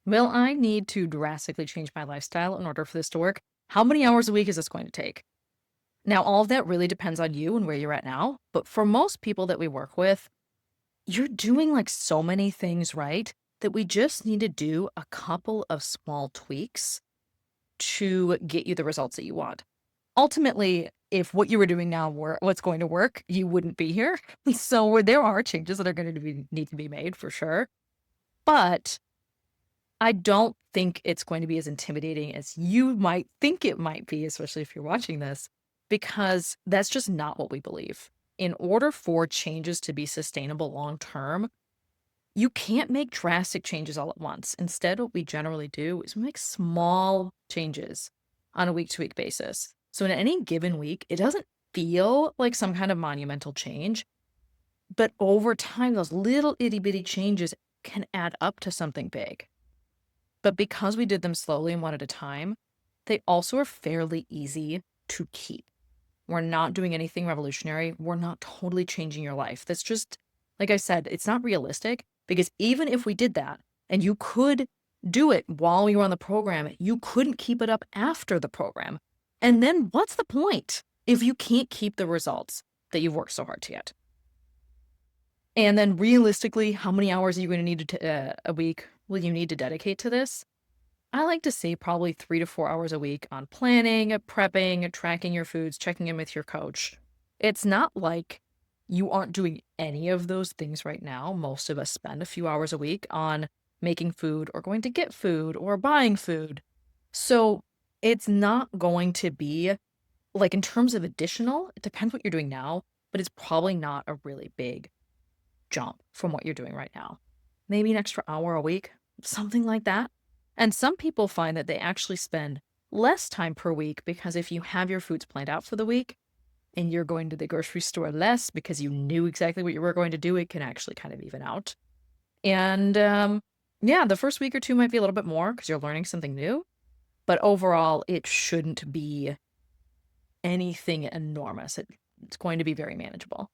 Will I need to drastically change my lifestyle in order for this to work? How many hours a week is this going to take? Now, all of that really depends on you and where you're at now. But for most people that we work with, you're doing like so many things right that we just need to do a couple of small tweaks to get you the results that you want. Ultimately, if what you were doing now were what's going to work, you wouldn't be here. So there are changes that are going to need to be made for sure. But I don't think it's going to be as intimidating as you might think it might be, especially if you're watching this, because that's just not what we believe. In order for changes to be sustainable long term, you can't make drastic changes all at once. Instead, what we generally do is we make small changes on a week to week basis. So in any given week, it doesn't feel like some kind of monumental change, but over time, those little itty bitty changes can add up to something big. But because we did them slowly and one at a time, they also are fairly easy to keep. We're not doing anything revolutionary. We're not totally changing your life. That's just, like I said, it's not realistic because even if we did that and you could do it while you were on the program, you couldn't keep it up after the program. And then what's the point if you can't keep the results that you've worked so hard to get? And then realistically, how many hours are you going to need a week will you need to dedicate to this? I like to say probably 3 to 4 hours a week on planning, prepping, tracking your foods, checking in with your coach. It's not like you aren't doing any of those things right now. Most of us spend a few hours a week on making food or going to get food or buying food. So it's not going to be like in terms of additional, it depends what you're doing now, but it's probably not a really big jump from what you're doing right now. Maybe an extra hour a week, something like that. And some people find that they actually spend less time per week because if you have your foods planned out for the week and you're going to the grocery store less because you knew exactly what you were going to do, it can actually kind of even out. And yeah, the first week or two might be a little bit more because you're learning something new. But overall, it shouldn't be anything enormous. It's going to be very manageable.